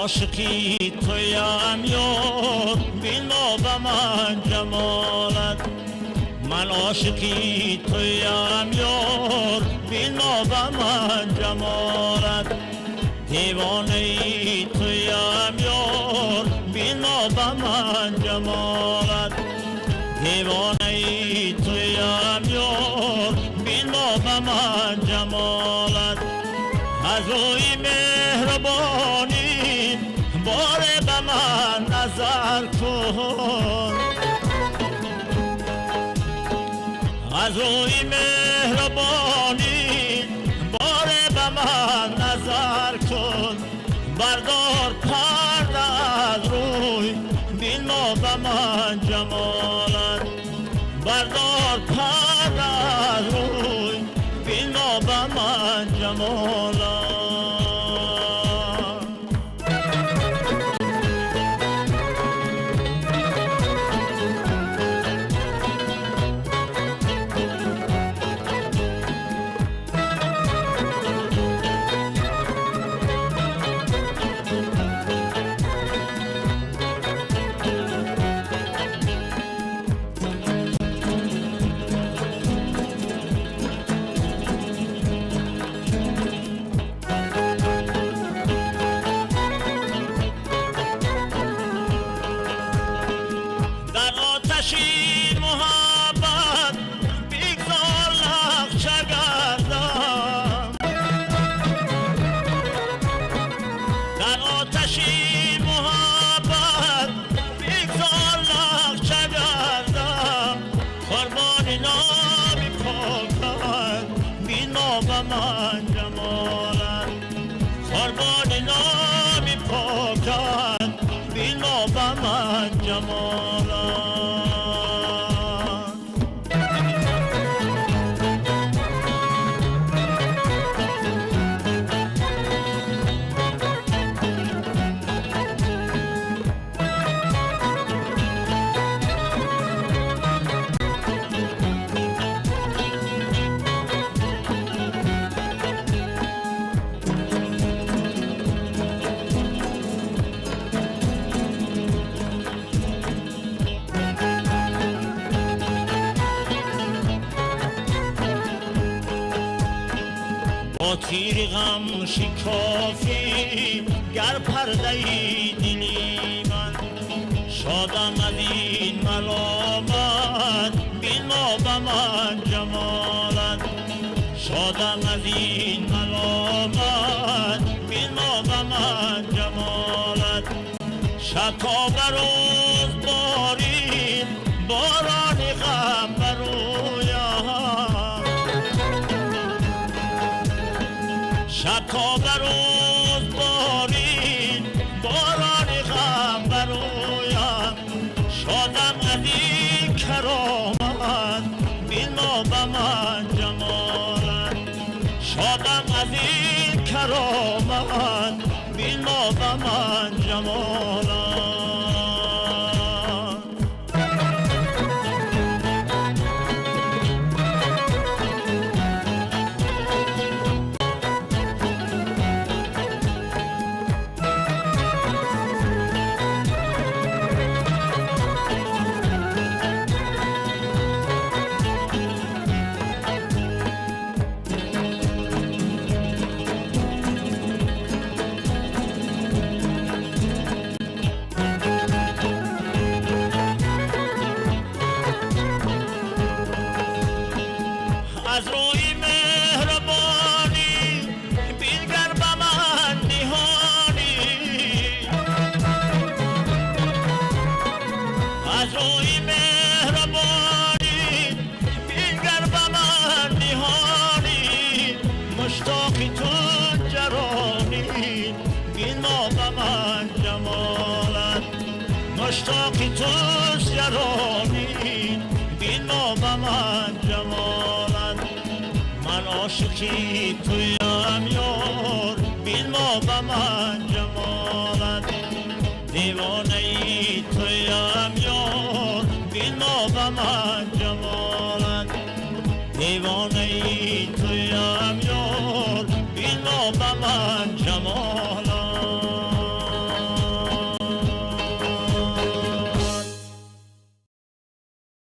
عاشقی تویم یار بین با من جمالت من عاشقی تویم یار بین با من جمالت دیوانه تویم یار بین با من جمالت دیوانه تویم یار بین با من جمالت از روی مهربانی باره به من نظر کن از روی مهربانی باره به من نظر کن بردار پرده از روی بین ما به من جمالت بردار پرده از روی بین ما به من جمالت آتشین محبت بیگذار نقشه گردم در آتشین محبت بیگذار نقشه گردم قربان نامی پاکت بین ما به من جمالت قربان نامی پاکت بین ما به من جمالت با تیر غم شکافی گر پرده دلی من شادم از این ملامت بین ما به من جمالت شادم از این ملامت بین ما به من جمالت شب تا به روز بارید باران غم برویم شب تا به روز بارید باران غم برویم شادم از این کرامت بین ما به من جمالت شادم از این کرامت بین ما به من جمالت از روی مهربانی بینگر به من نهانی از روی مهربانی بینگر به من نهانی مشتاقی تو جرانی بین ما به من جمالت مشتاقی تو جرانی بین ما به من جمالت من عاشقی تویم یار بین ما به من جمالت دیوانه